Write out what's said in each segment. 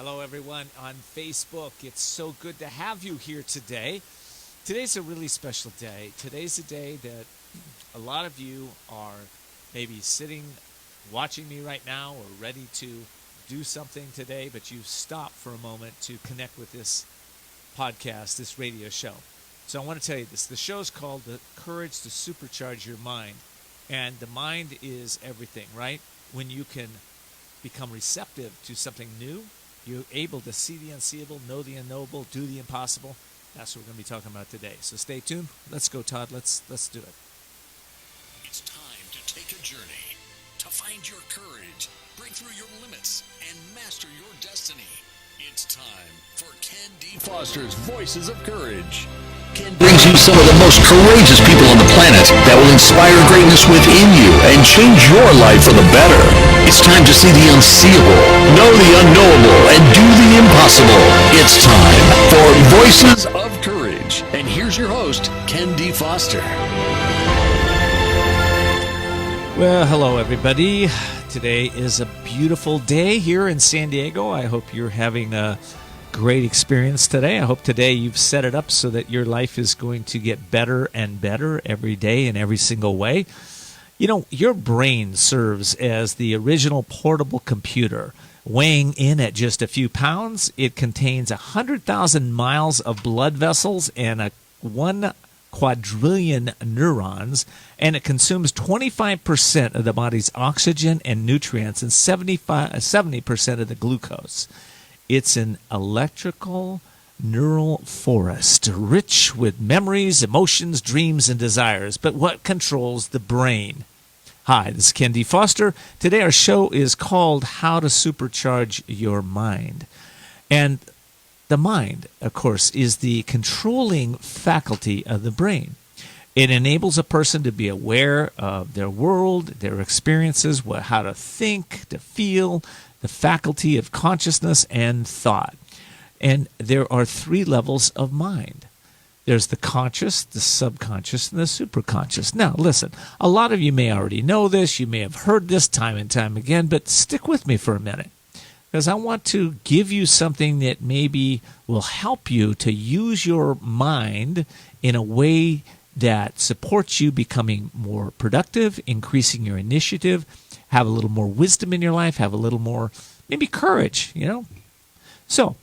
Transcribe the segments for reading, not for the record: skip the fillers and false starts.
Hello, everyone on Facebook. It's so good to have you here today. Today's a really special day. Today's a day that a lot of you are maybe sitting, watching me right now, or ready to do something today, but you've stopped for a moment to connect with this podcast, this radio show. So I want to tell you this. The show's called The Courage to Supercharge Your Mind. And the mind is everything, right? When you can become receptive to something new, you're able to see the unseeable, know the unknowable, do the impossible. That's what we're going to be talking about today. So stay tuned. Let's go, Todd. Let's do it. It's time to take a journey, to find your courage, break through your limits, and master your destiny. It's time for Ken D. Foster's Voices of Courage. Ken brings you some of the most courageous people on the planet that will inspire greatness within you and change your life for the better. It's time to see the unseeable, know the unknowable, and do the impossible. It's time for Voices of Courage. And here's your host, Ken D. Foster. Well, hello, everybody. Today is a beautiful day here in San Diego. I hope you're having a great experience today. I hope today you've set it up so that your life is going to get better and better every day in every single way. You know, your brain serves as the original portable computer. Weighing in at just a few pounds, it contains 100,000 miles of blood vessels and a 1 quadrillion neurons, and it consumes 25% of the body's oxygen and nutrients and 70% of the glucose. It's an electrical neural forest, rich with memories, emotions, dreams, and desires. But what controls the brain? Hi, this is Ken D. Foster. Today our show is called How to Supercharge Your Mind. And the mind, of course, is the controlling faculty of the brain. It enables a person to be aware of their world, their experiences, how to think, to feel, the faculty of consciousness and thought. And there are 3 levels of mind. There's the conscious, the subconscious, and the superconscious. Now, listen, a lot of you may already know this. You may have heard this time and time again, but stick with me for a minute, because I want to give you something that maybe will help you to use your mind in a way that supports you becoming more productive, increasing your initiative, have a little more wisdom in your life, have a little more, maybe courage, So,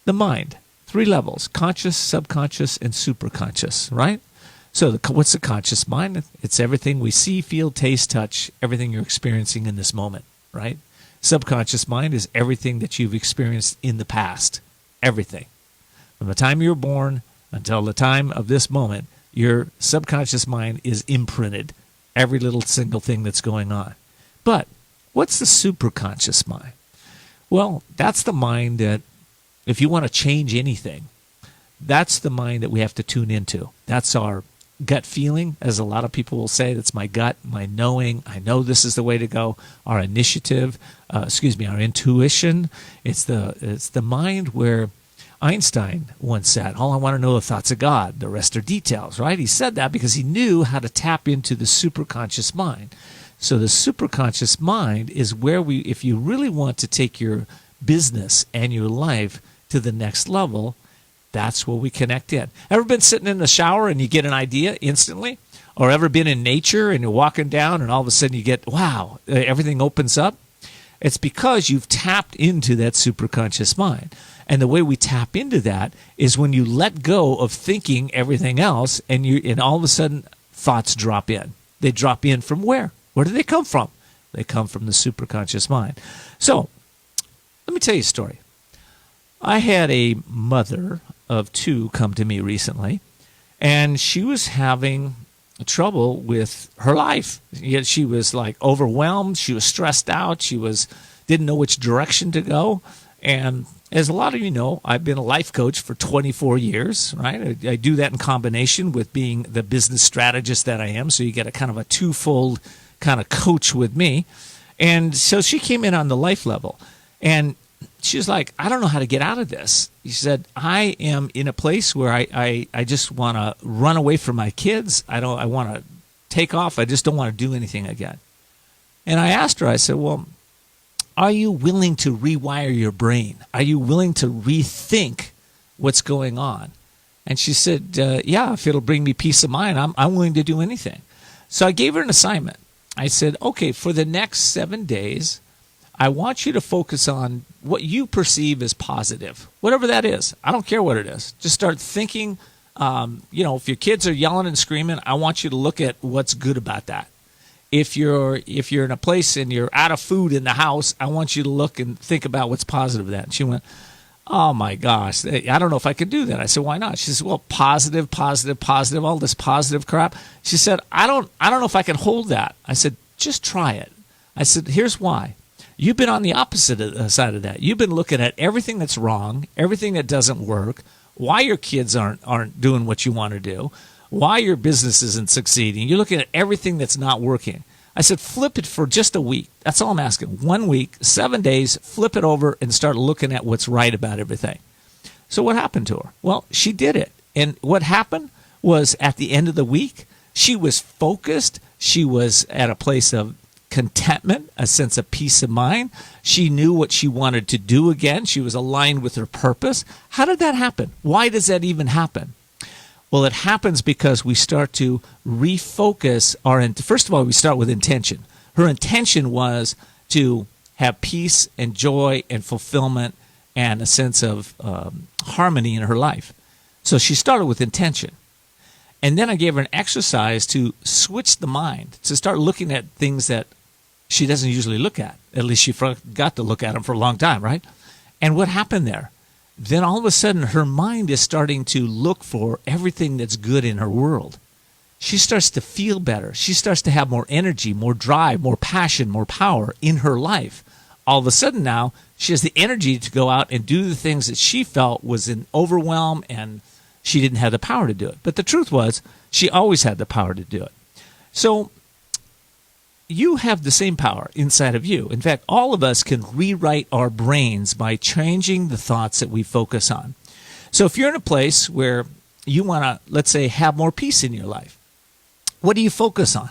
the mind, 3 levels, conscious, subconscious, and superconscious, right? So what's the conscious mind? It's everything we see, feel, taste, touch, everything you're experiencing in this moment, right? Subconscious mind is everything that you've experienced in the past, everything. From the time you were born until the time of this moment, your subconscious mind is imprinted, every little single thing that's going on. But what's the superconscious mind? Well, that's the mind that, if you want to change anything, that's the mind that we have to tune into. That's our gut feeling, as a lot of people will say. That's my gut, my knowing. I know this is the way to go. Our initiative, our intuition. It's the mind where Einstein once said, all I want to know are the thoughts of God. The rest are details, right? He said that because he knew how to tap into the superconscious mind. So the superconscious mind is where if you really want to take your business and your life to the next level, that's where we connect in. Ever been sitting in the shower and you get an idea instantly? Or ever been in nature and you're walking down and all of a sudden you get, wow, everything opens up? It's because you've tapped into that superconscious mind. And the way we tap into that is when you let go of thinking everything else and all of a sudden thoughts drop in. They drop in from where? Where do they come from? They come from the superconscious mind. So, let me tell you a story. I had a mother of 2 come to me recently, and she was having trouble with her life. Yet she was like overwhelmed. She was stressed out. She didn't know which direction to go. And as a lot of you know, I've been a life coach for 24 years, right? I do that in combination with being the business strategist that I am. So you get a kind of a twofold kind of coach with me. And so she came in on the life level. And she was like, I don't know how to get out of this. She said, I am in a place where I just want to run away from my kids. I want to take off. I just don't want to do anything again. And I asked her, I said, well, are you willing to rewire your brain? Are you willing to rethink what's going on? And she said, yeah, if it'll bring me peace of mind, I'm willing to do anything. So I gave her an assignment. I said, okay, for the next 7 days, I want you to focus on what you perceive as positive, whatever that is. I don't care what it is. Just start thinking, if your kids are yelling and screaming, I want you to look at what's good about that. If you're in a place and you're out of food in the house, I want you to look and think about what's positive of that. And she went, oh my gosh, I don't know if I could do that. I said, why not? She said, well, positive, all this positive crap. She said, I don't know if I can hold that. I said, just try it. I said, here's why. You've been on the opposite side of that. You've been looking at everything that's wrong, everything that doesn't work, why your kids aren't doing what you want to do, why your business isn't succeeding. You're looking at everything that's not working. I said, flip it for just a week. That's all I'm asking. 1 week, 7 days, flip it over and start looking at what's right about everything. So what happened to her? Well, she did it. And what happened was at the end of the week, she was focused. She was at a place of contentment, a sense of peace of mind. She knew what she wanted to do again. She was aligned with her purpose. How did that happen? Why does that even happen? Well, it happens because we start to refocus first of all, we start with intention. Her intention was to have peace and joy and fulfillment and a sense of harmony in her life. So she started with intention. And then I gave her an exercise to switch the mind, to start looking at things that she doesn't usually look at. At least she forgot to look at them for a long time, right? And what happened there? Then all of a sudden her mind is starting to look for everything that's good in her world. She starts to feel better. She starts to have more energy, more drive, more passion, more power in her life. All of a sudden now she has the energy to go out and do the things that she felt was an overwhelm and she didn't have the power to do it. But the truth was she always had the power to do it. So you have the same power inside of you. In fact, all of us can rewrite our brains by changing the thoughts that we focus on. So if you're in a place where you want to, let's say, have more peace in your life, what do you focus on?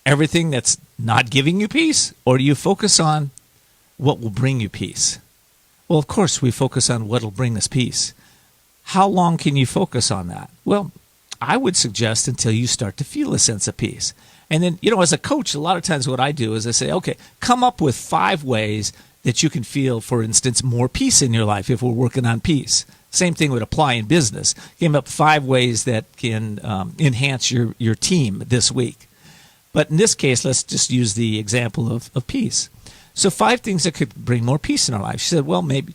Everything that's not giving you peace? Or do you focus on what will bring you peace? Well, of course, we focus on what will bring us peace. How long can you focus on that? Well, I would suggest until you start to feel a sense of peace. And then, as a coach, a lot of times what I do is I say, okay, come up with 5 ways that you can feel, for instance, more peace in your life if we're working on peace. Same thing would apply in business. Came up 5 ways that can enhance your team this week. But in this case, let's just use the example of peace. So 5 things that could bring more peace in our life. She said, well, maybe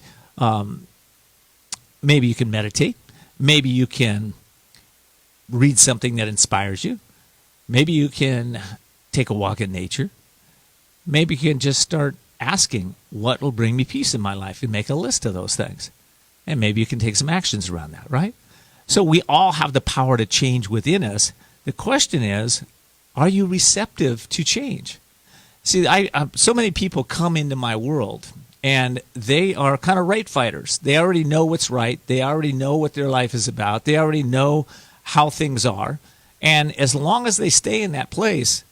you can meditate. Maybe you can read something that inspires you. Maybe you can take a walk in nature. Maybe you can just start asking, what will bring me peace in my life, and make a list of those things. And maybe you can take some actions around that, right? So we all have the power to change within us. The question is, are you receptive to change? See, so many people come into my world, and they are kind of right fighters. They already know what's right. They already know what their life is about. They already know how things are. And as long as they stay in that place,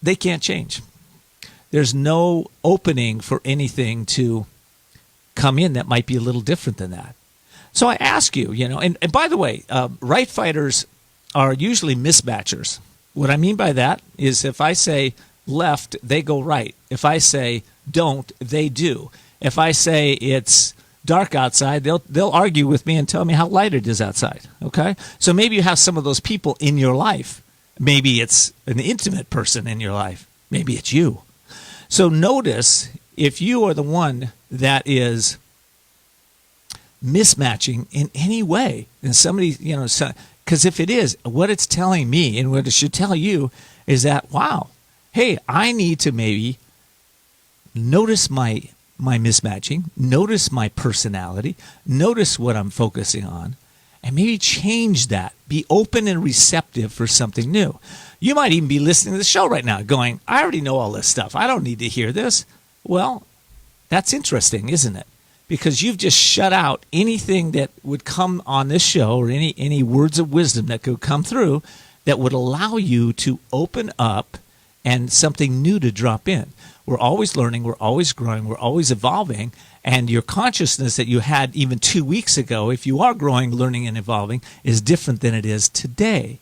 they can't change. There's no opening for anything to come in that might be a little different than that. So I ask you, and by the way, right fighters are usually mismatchers. What I mean by that is if I say left, they go right. If I say don't, they do. If I say it's dark outside, they'll argue with me and tell me how light it is outside. Okay? So maybe you have some of those people in your life. Maybe it's an intimate person in your life. Maybe it's you. So notice if you are the one that is mismatching in any way, and somebody, because if it is, what it's telling me and what it should tell you is that, wow, hey, I need to maybe notice my mismatching, notice my personality, notice what I'm focusing on, and maybe change that. Be open and receptive for something new. You might even be listening to the show right now going, I already know all this stuff. I don't need to hear this. Well, that's interesting, isn't it? Because you've just shut out anything that would come on this show or any words of wisdom that could come through that would allow you to open up and something new to drop in. We're always learning, we're always growing, we're always evolving, and your consciousness that you had even 2 weeks ago, if you are growing, learning, and evolving, is different than it is today.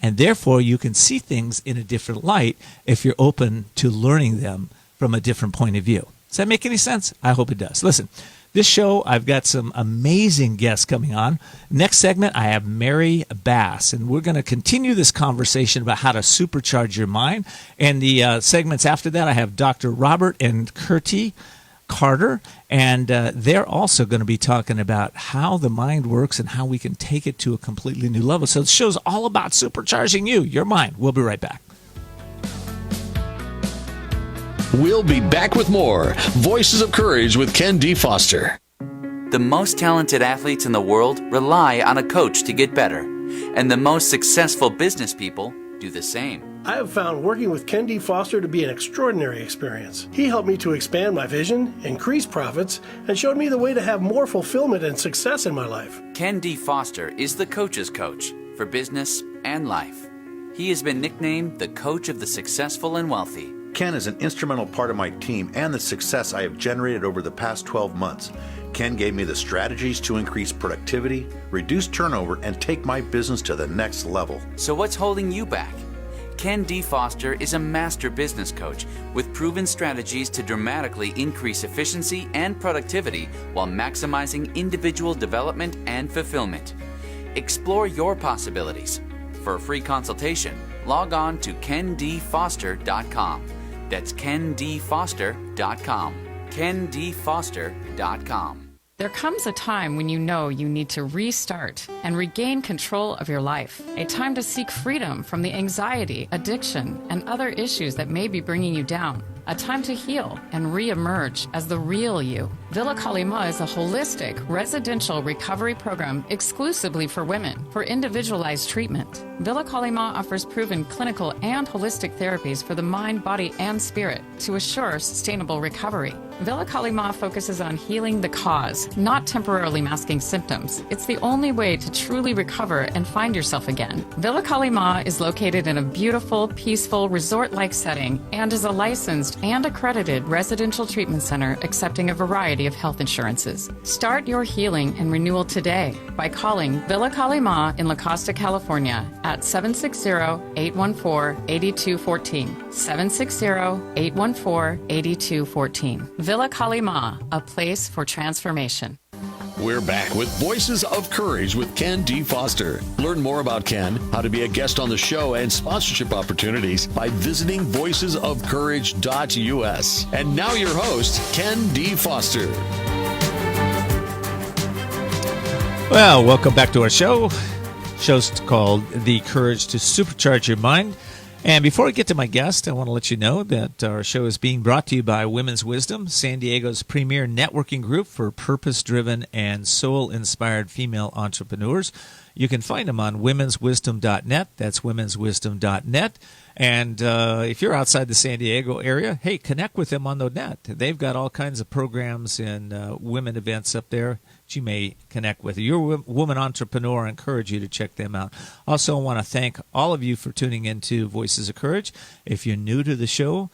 And therefore, you can see things in a different light if you're open to learning them from a different point of view. Does that make any sense? I hope it does. Listen, this show, I've got some amazing guests coming on. Next segment, I have Mary Bass, and we're going to continue this conversation about how to supercharge your mind. And the segments after that, I have Dr. Robert and Kirti Carter, and they're also going to be talking about how the mind works and how we can take it to a completely new level. So the show's all about supercharging you, your mind. We'll be right back. We'll be back with more Voices of Courage with Ken D. Foster. The most talented athletes in the world rely on a coach to get better, and the most successful business people do the same. I have found working with Ken D. Foster to be an extraordinary experience. He helped me to expand my vision, increase profits, and showed me the way to have more fulfillment and success in my life. Ken D. Foster is the coach's coach for business and life. He has been nicknamed the coach of the successful and wealthy. Ken is an instrumental part of my team and the success I have generated over the past 12 months. Ken gave me the strategies to increase productivity, reduce turnover, and take my business to the next level. So what's holding you back? Ken D. Foster is a master business coach with proven strategies to dramatically increase efficiency and productivity while maximizing individual development and fulfillment. Explore your possibilities. For a free consultation, log on to kendfoster.com. That's kendfoster.com. kendfoster.com. There comes a time when you know you need to restart and regain control of your life. A time to seek freedom from the anxiety, addiction, and other issues that may be bringing you down. A time to heal and re-emerge as the real you. Villa Kalima is a holistic residential recovery program exclusively for women for individualized treatment. Villa Kalima offers proven clinical and holistic therapies for the mind, body, and spirit to assure sustainable recovery. Villa Kalima focuses on healing the cause, not temporarily masking symptoms. It's the only way to truly recover and find yourself again. Villa Kalima is located in a beautiful, peaceful, resort-like setting and is a licensed and accredited residential treatment center accepting a variety of health insurances. Start your healing and renewal today by calling Villa Kalima in La Costa, California at 760-814-8214. 760-814-8214. Villa Kalima, a place for transformation. We're back with Voices of Courage with Ken D. Foster. Learn more about Ken, how to be a guest on the show, and sponsorship opportunities by visiting voicesofcourage.us. And now your host, Ken D. Foster. Well, welcome back to our show. Show's called The Courage to Supercharge Your Mind. And before I get to my guest, I want to let you know that our show is being brought to you by Women's Wisdom, San Diego's premier networking group for purpose-driven and soul-inspired female entrepreneurs. You can find them on womenswisdom.net. That's womenswisdom.net. And if you're outside the San Diego area, hey, connect with them on the net. They've got all kinds of programs and women events up there that you may connect with. If you're a woman entrepreneur, I encourage you to check them out. Also, I want to thank all of you for tuning into Voices of Courage. If you're new to the show,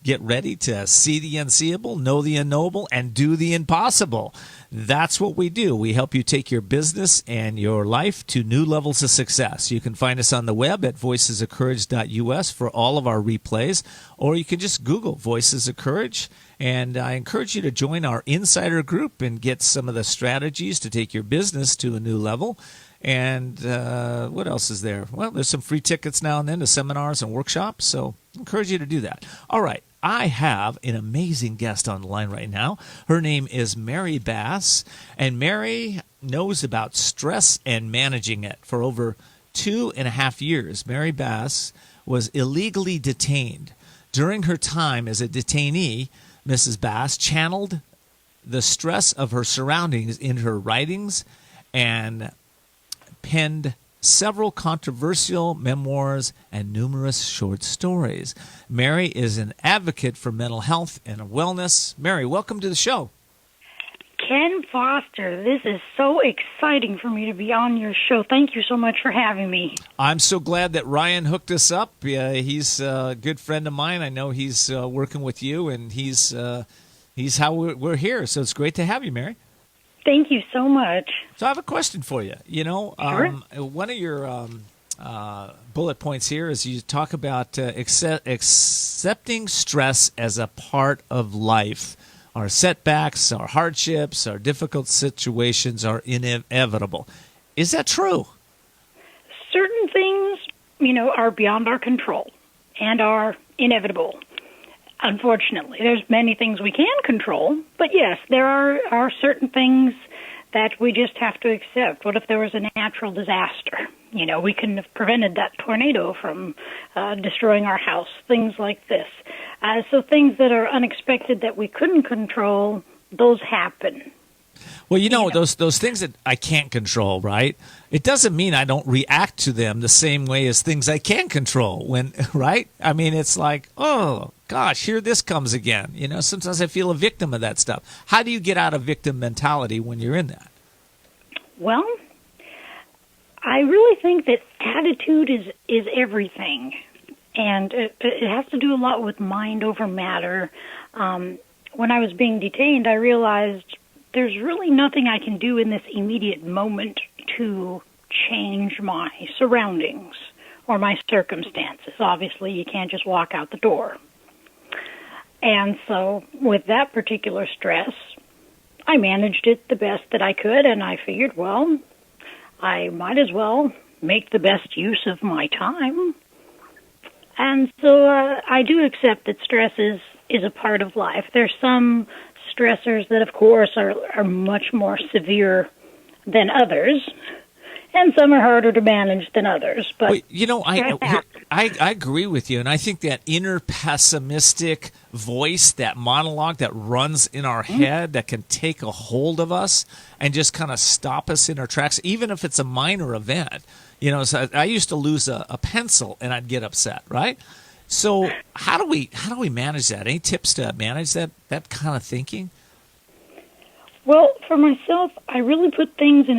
get ready to see the unseeable, know the unknowable, and do the impossible. That's what we do. We help you take your business and your life to new levels of success. You can find us on the web at voicesofcourage.us for all of our replays, or you can just Google Voices of Courage. And I encourage you to join our insider group and get some of the strategies to take your business to a new level. And what else is there? Well, there's some free tickets now and then to seminars and workshops, so I encourage you to do that. All right. I have an amazing guest on the line right now. Her name is Mary Bass, and Mary knows about stress and managing it. For over 2.5 years, Mary Bass was illegally detained. During her time as a detainee, Mrs. Bass channeled the stress of her surroundings in her writings and penned several controversial memoirs and numerous short stories. Mary is an advocate for mental health and wellness. Mary, welcome to the show. Ken Foster, this is so exciting for me to be on your show. Thank you so much for having me. I'm so glad that Ryan hooked us up. He's a good friend of mine. I know he's working with you, and he's how we're here. So it's great to have you, Mary. Thank you so much. So I have a question for you. Sure. One of your bullet points here is you talk about accepting stress as a part of life. Our setbacks, our hardships, our difficult situations are inevitable. Is that true? Certain things, are beyond our control and are inevitable. Unfortunately, there's many things we can control, but yes, there are certain things that we just have to accept. What if there was a natural disaster? We couldn't have prevented that tornado from destroying our house, things like this. So things that are unexpected that we couldn't control, those happen. Well, those things that I can't control, right? It doesn't mean I don't react to them the same way as things I can control. Right? I mean, it's like, oh, gosh, here this comes again. Sometimes I feel a victim of that stuff. How do you get out of victim mentality when you're in that? Well, I really think that attitude is everything. And it has to do a lot with mind over matter. When I was being detained, I realized there's really nothing I can do in this immediate moment to change my surroundings or my circumstances. Obviously, you can't just walk out the door. And so with that particular stress, I managed it the best that I could, and I figured, well, I might as well make the best use of my time. And so I do accept that stress is a part of life. There's some stressors that, of course, are much more severe than others, and some are harder to manage than others. But I agree with you, and I think that inner pessimistic voice, that monologue that runs in our head that can take a hold of us and just kind of stop us in our tracks, even if it's a minor event. So I used to lose a pencil and I'd get upset, right? So how do we manage that? Any tips to manage that kind of thinking? Well, for myself, I really put things in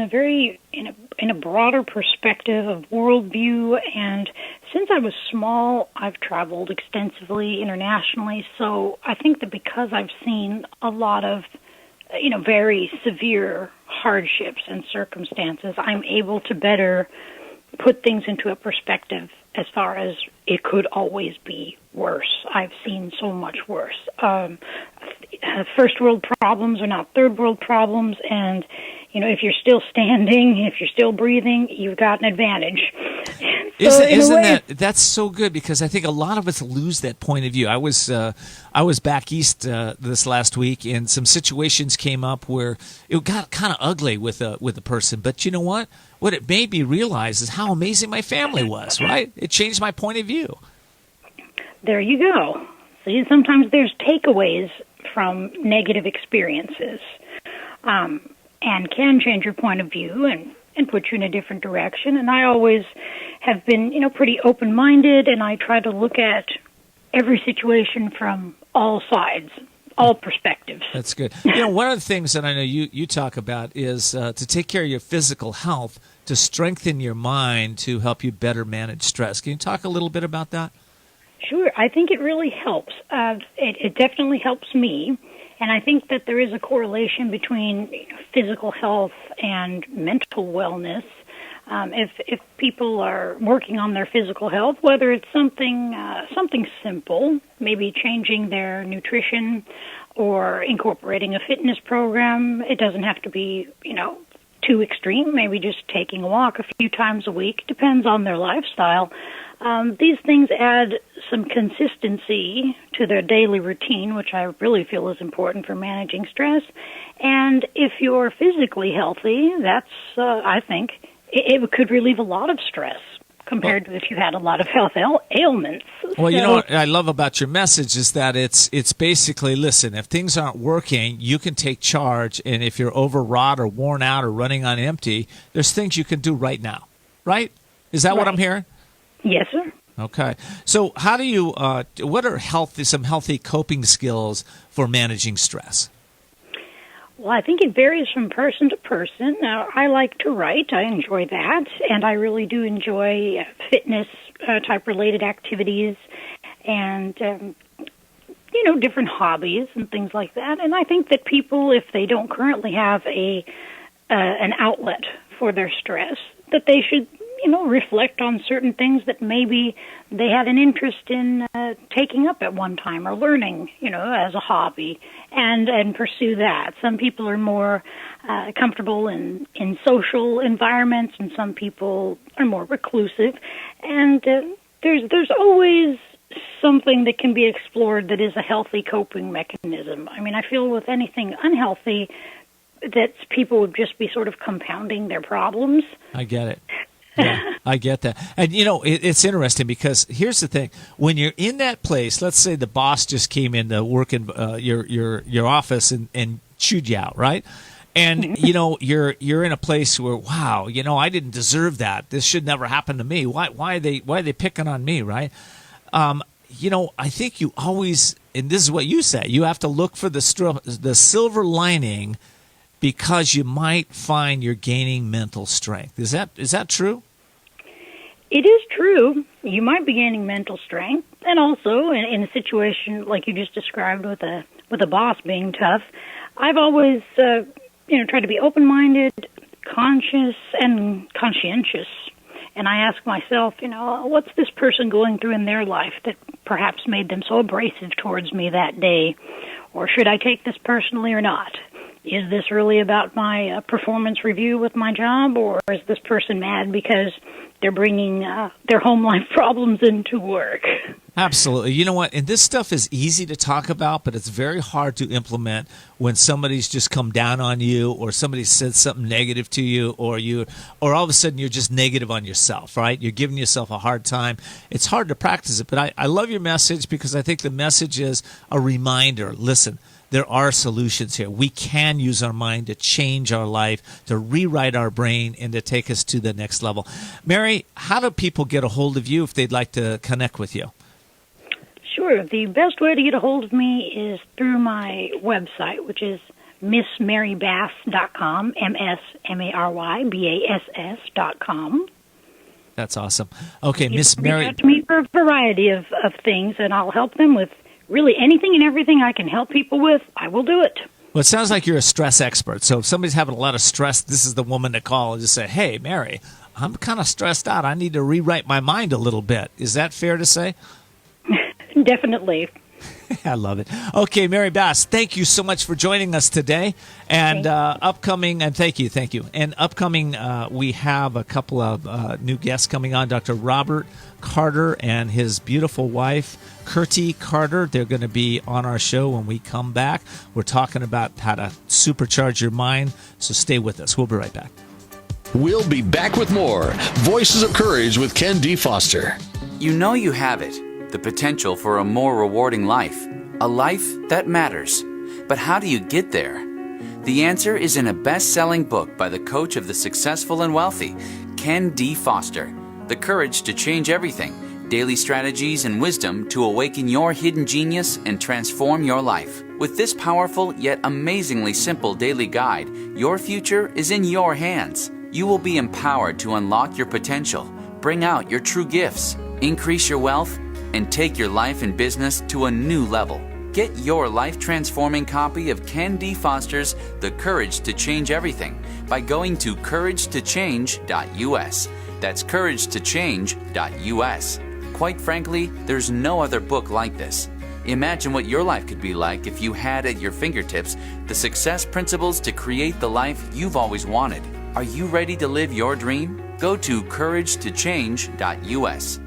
a broader perspective of worldview, and since I was small, I've traveled extensively internationally, so I think that because I've seen a lot of very severe hardships and circumstances, I'm able to better put things into a perspective as far as it could always be worse. I've seen so much worse. First world problems are not third world problems, and if you're still standing, if you're still breathing, you've got an advantage. That's so good, because I think a lot of us lose that point of view. I was back east this last week, and some situations came up where it got kind of ugly with a person. But you know what? What it made me realize is how amazing my family was. Right? It changed my point of view. There you go. See, sometimes there's takeaways from negative experiences, and can change your point of view and put you in a different direction. And I always have been, pretty open-minded, and I try to look at every situation from all sides, all perspectives. That's good. One of the things that I know you talk about is to take care of your physical health, to strengthen your mind, to help you better manage stress. Can you talk a little bit about that? Sure. I think it really helps. It definitely helps me. And I think that there is a correlation between physical health and mental wellness. If people are working on their physical health, whether it's something simple, maybe changing their nutrition or incorporating a fitness program, it doesn't have to be, too extreme. Maybe just taking a walk a few times a week, depends on their lifestyle. These things add some consistency to their daily routine, which I really feel is important for managing stress. And if you're physically healthy, that's, I think, it could relieve a lot of stress compared to if you had a lot of health ailments. Well, what I love about your message is that it's basically, listen, if things aren't working, you can take charge. And if you're overwrought or worn out or running on empty, there's things you can do right now, right? Is that what I'm hearing? Yes, sir. Okay. So how do you, what are some healthy coping skills for managing stress? Well, I think it varies from person to person. Now, I like to write. I enjoy that. And I really do enjoy fitness type related activities and, different hobbies and things like that. And I think that people, if they don't currently have an outlet for their stress, that they should, reflect on certain things that maybe they had an interest in taking up at one time or learning, as a hobby and pursue that. Some people are more comfortable in social environments and some people are more reclusive. And there's always something that can be explored that is a healthy coping mechanism. I mean, I feel with anything unhealthy that people would just be sort of compounding their problems. I get it. Yeah, I get that. And, it's interesting because here's the thing. When you're in that place, let's say the boss just came in to work in your office and chewed you out, right? And, you're in a place where, wow, I didn't deserve that. This should never happen to me. Why are they picking on me, right? I think you always, and this is what you say, you have to look for the silver lining because you might find you're gaining mental strength. Is that true? It is true. You might be gaining mental strength, and also in a situation like you just described with a boss being tough, I've always tried to be open-minded, conscious, and conscientious. And I ask myself, what's this person going through in their life that perhaps made them so abrasive towards me that day? Or should I take this personally or not? Is this really about my performance review with my job, or is this person mad because they're bringing their home life problems into work? Absolutely. You know what? And this stuff is easy to talk about, but it's very hard to implement when somebody's just come down on you or somebody said something negative to you or all of a sudden you're just negative on yourself, right? You're giving yourself a hard time. It's hard to practice it, but I love your message because I think the message is a reminder. Listen, there are solutions here. We can use our mind to change our life, to rewrite our brain, and to take us to the next level. Mary, how do people get a hold of you if they'd like to connect with you? Sure. The best way to get a hold of me is through my website, which is MissMaryBass.com, MissMaryBass.com. That's awesome. Okay, Miss Mary. Reach out to me for a variety of things, and I'll help them with really anything and everything I can help people with. I will do it. Well, it sounds like you're a stress expert. So if somebody's having a lot of stress, this is the woman to call and just say, hey, Mary, I'm kind of stressed out. I need to rewrite my mind a little bit. Is that fair to say? Definitely. I love it. Okay, Mary Bass, thank you so much for joining us today. And upcoming, and thank you. And upcoming, we have a couple of new guests coming on, Dr. Robert Carter and his beautiful wife, Kirti Carter. They're going to be on our show when we come back. We're talking about how to supercharge your mind, so stay with us. We'll be right back. We'll be back with more Voices of Courage with Ken D. Foster. You know you have it. The potential for a more rewarding life, a life that matters. But how do you get there? The answer is in a best-selling book by the coach of the successful and wealthy, Ken D. Foster, The Courage to Change Everything, Daily Strategies and Wisdom to Awaken Your Hidden Genius and Transform Your Life. With this powerful yet amazingly simple daily guide, your future is in your hands. You will be empowered to unlock your potential, bring out your true gifts, increase your wealth, and take your life and business to a new level. Get your life-transforming copy of Ken D. Foster's The Courage to Change Everything by going to couragetochange.us. That's couragetochange.us. Quite frankly, there's no other book like this. Imagine what your life could be like if you had at your fingertips the success principles to create the life you've always wanted. Are you ready to live your dream? Go to couragetochange.us.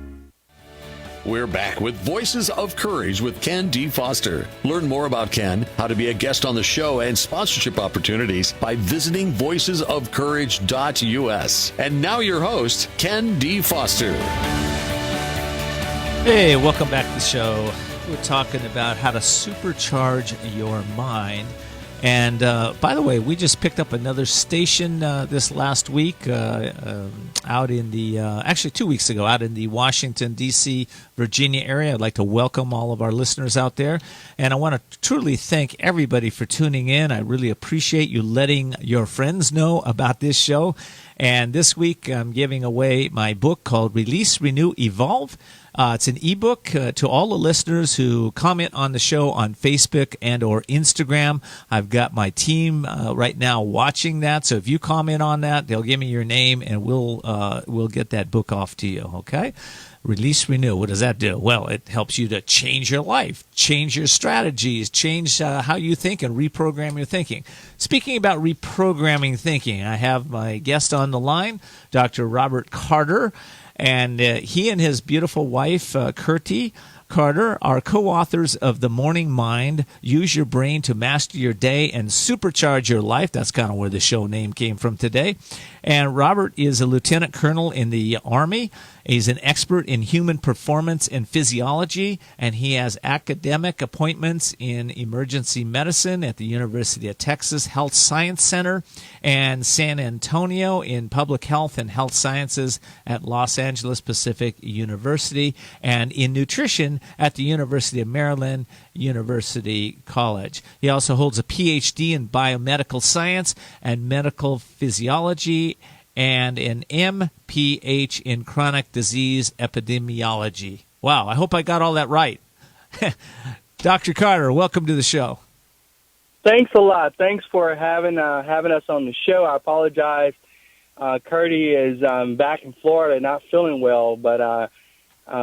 We're back with Voices of Courage with Ken D. Foster. Learn more about Ken, how to be a guest on the show, and sponsorship opportunities by visiting voicesofcourage.us. And now your host, Ken D. Foster. Hey, welcome back to the show. We're talking about how to supercharge your mind. And by the way, we just picked up another station this last week out in the, actually 2 weeks ago, out in the Washington, D.C., Virginia area. I'd like to welcome all of our listeners out there. And I want to truly thank everybody for tuning in. I really appreciate you letting your friends know about this show. And this week, I'm giving away my book called Release, Renew, Evolve. It's an ebook to all the listeners who comment on the show on Facebook and or Instagram. I've got my team right now watching that. So if you comment on that, they'll give me your name, and we'll get that book off to you. Okay. Release, renew. What does that do? Well, it helps you to change your life, change your strategies, change how you think, and reprogram your thinking. Speaking about reprogramming thinking, I have my guest on the line, Dr. Robert Carter, and he and his beautiful wife, Kirti Carter, are co-authors of The Morning Mind, Use Your Brain to Master Your Day and Supercharge Your Life. That's kind of where the show name came from today. And Robert is a lieutenant colonel in the Army. He's an expert in human performance and physiology, and he has academic appointments in emergency medicine at the University of Texas Health Science Center and San Antonio in public health and health sciences at Los Angeles Pacific University, and in nutrition at the University of Maryland University College. He also holds a PhD in biomedical science and medical physiology and an MPH in chronic disease epidemiology. Wow, I hope I got all that right. Dr. Carter, welcome to the show. Thanks a lot. Thanks for having us on the show. I apologize. Kirti is back in Florida, not feeling well, but I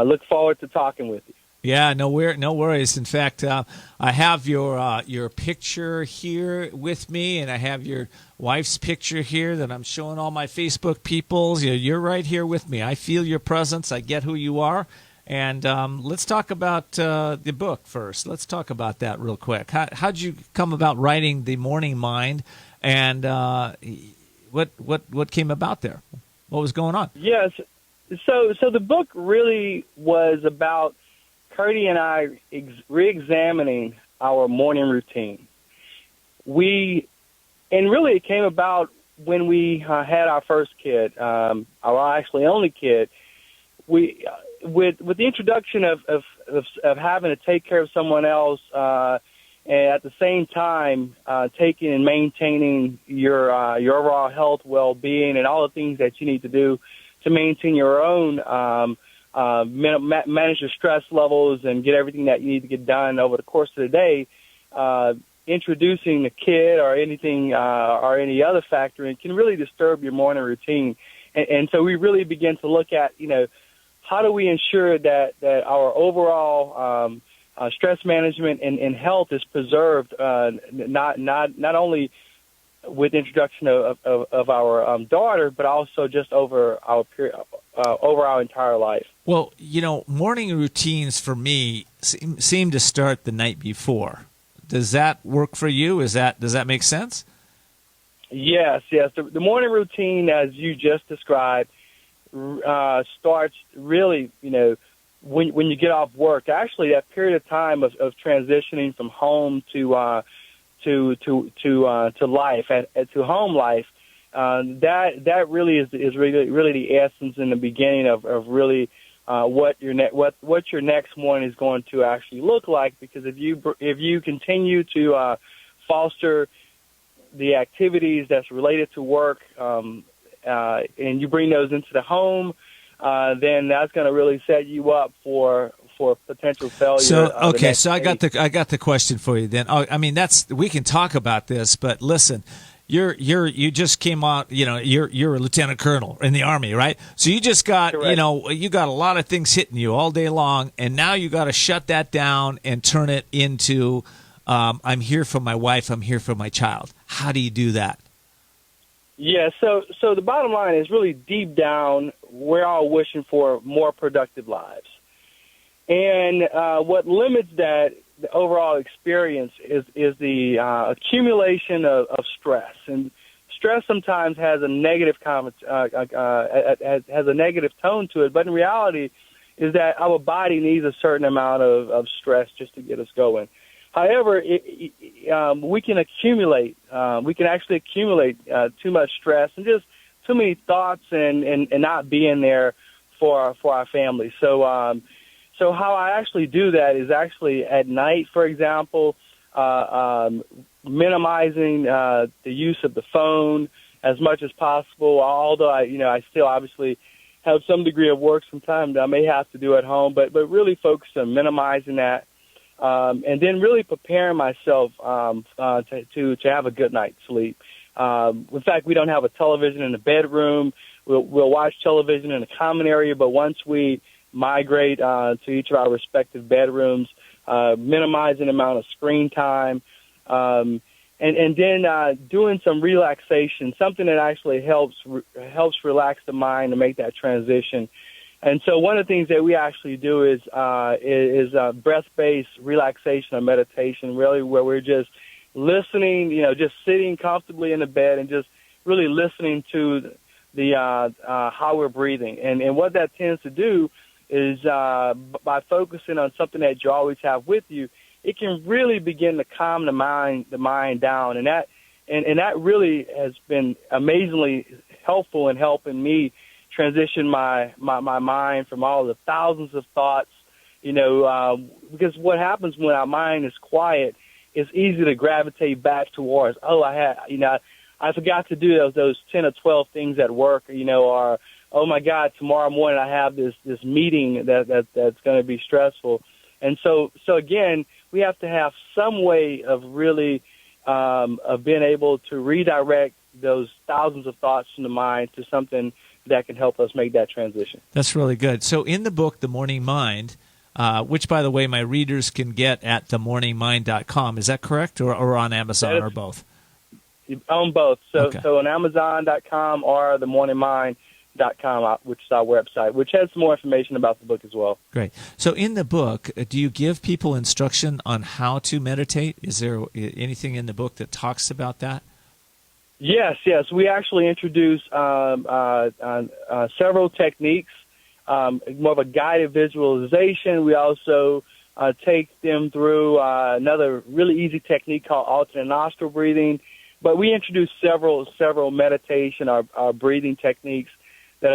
look forward to talking with you. Yeah, no worries. In fact, I have your picture here with me, and I have your wife's picture here that I'm showing all my Facebook people. You're right here with me. I feel your presence. I get who you are. And let's talk about the book first. Let's talk about that real quick. How'd you come about writing The Morning Mind, and what came about there? What was going on? Yes. So the book really was about Kirti and I re-examining our morning routine. And really it came about when we had our first kid, our actually only kid. We, with the introduction of having to take care of someone else, and at the same time taking and maintaining your overall health, well-being, and all the things that you need to do to maintain your own manage your stress levels and get everything that you need to get done over the course of the day, introducing the kid or anything or any other factor, it can really disturb your morning routine. And so we really begin to look at, how do we ensure that our overall stress management and health is preserved, not only with the introduction of our daughter, but also just over our entire life. Well, morning routines for me seem to start the night before. Does that work for you? Does that make sense? Yes. The morning routine, as you just described, starts really, when you get off work. Actually, that period of time of transitioning from home to life, to home life. That really is really the essence in the beginning of really what your next morning is going to actually look like. Because if you continue to foster the activities that's related to work, and you bring those into the home, then that's going to really set you up for potential failure. So I got the question for you then. We can talk about this, but listen. You just came out, you're a lieutenant colonel in the Army, right? So you just got, Correct. You got a lot of things hitting you all day long, and now you got to shut that down and turn it into, I'm here for my wife, I'm here for my child. How do you do that? Yeah, so the bottom line is really deep down, we're all wishing for more productive lives. And what limits that, the overall experience, is the accumulation of stress. And stress sometimes has a negative has a negative tone to it, but in reality is that our body needs a certain amount of stress just to get us going. However, we can accumulate. We can actually accumulate too much stress and just too many thoughts and not being there for our family. So so how I actually do that is actually at night, for example, minimizing the use of the phone as much as possible. Although I still obviously have some degree of work sometimes that I may have to do at home, but really focus on minimizing that. And then really preparing myself to have a good night's sleep. In fact, we don't have a television in the bedroom. We'll watch television in a common area, but once we migrate to each of our respective bedrooms, minimizing the amount of screen time, and then doing some relaxation, something that actually helps relax the mind and make that transition. And so one of the things that we actually do is breath-based relaxation or meditation, really, where we're just listening, just sitting comfortably in the bed and just really listening to the how we're breathing. And what that tends to do is by focusing on something that you always have with you, it can really begin to calm the mind down. And that really has been amazingly helpful in helping me transition my mind from all the thousands of thoughts, because what happens when our mind is quiet, it's easy to gravitate back towards, I forgot to do those 10 or 12 things at work, or, oh my God, tomorrow morning I have this meeting that's going to be stressful. And so again, we have to have some way of really of being able to redirect those thousands of thoughts from the mind to something that can help us make that transition. That's really good. So in the book, The Morning Mind, which, by the way, my readers can get at themorningmind.com, is that correct, or on Amazon, or both? On both. So Okay. So on Amazon.com or themorningmind.com, which is our website, which has some more information about the book as well. Great. So in the book, do you give people instruction on how to meditate? Is there anything in the book that talks about that? Yes. We actually introduce several techniques, more of a guided visualization. We also take them through another really easy technique called alternate nostril breathing. But we introduce several meditation or breathing techniques that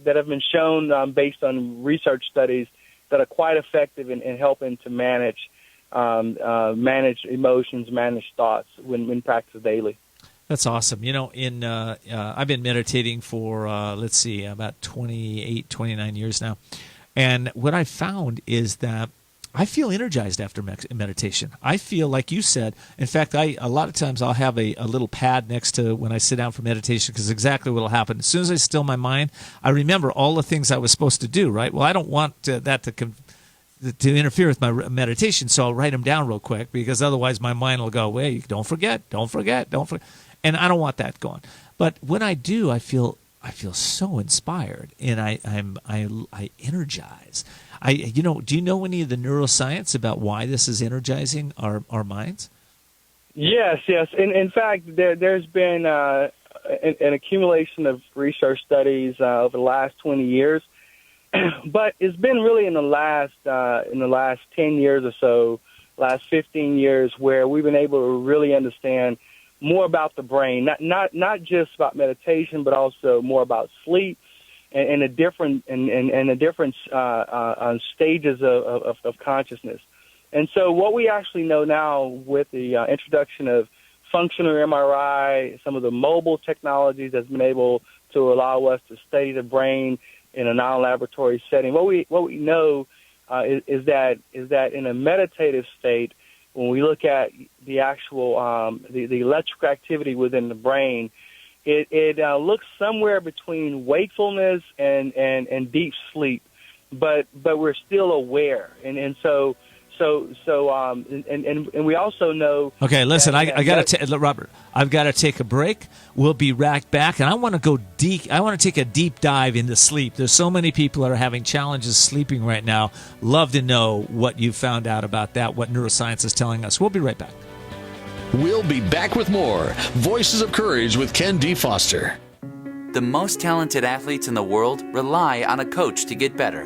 have been shown based on research studies that are quite effective in helping to manage emotions, manage thoughts when practiced daily. That's awesome. I've been meditating for, about 28, 29 years now. And what I found is that I feel energized after meditation. I feel, like you said, in fact, a lot of times I'll have a little pad next to when I sit down for meditation, because exactly what will happen. As soon as I still my mind, I remember all the things I was supposed to do, right? Well, I don't want that to interfere with my meditation, so I'll write them down real quick, because otherwise my mind will go, wait, don't forget. And I don't want that going. But when I do, I feel so inspired, and I energize. Do you know any of the neuroscience about why this is energizing our minds? Yes. In fact, there's been an accumulation of research studies over the last 20 years, but it's been really in the last 10 years or so, last 15 years, where we've been able to really understand more about the brain, not just about meditation, but also more about sleep and the different stages of consciousness. And so what we actually know now with the introduction of functional MRI, some of the mobile technologies that's been able to allow us to study the brain in a non-laboratory setting, what we know is that in a meditative state, when we look at the actual the electrical activity within the brain, it looks somewhere between wakefulness and deep sleep, but we're still aware, and we also know. Okay, listen, Robert, I've got to take a break. We'll be right back, and I want to go deep. I want to take a deep dive into sleep. There's so many people that are having challenges sleeping right now. Love to know what you found out about that, what neuroscience is telling us. We'll be right back. We'll be back with more Voices of Courage with Ken D. Foster. The most talented athletes in the world rely on a coach to get better,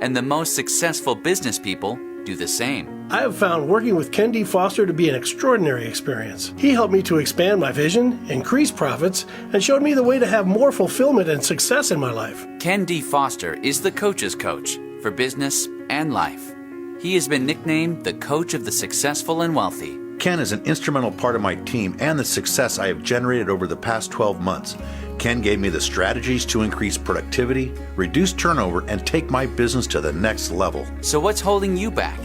and the most successful business people Do the same. I have found working with Ken D. Foster to be an extraordinary experience. He helped me to expand my vision, increase profits, and showed me the way to have more fulfillment and success in my life. Ken D. Foster is the coach's coach for business and life. He has been nicknamed the coach of the successful and wealthy. Ken is an instrumental part of my team and the success I have generated over the past 12 months. Ken gave me the strategies to increase productivity, reduce turnover, and take my business to the next level. So what's holding you back?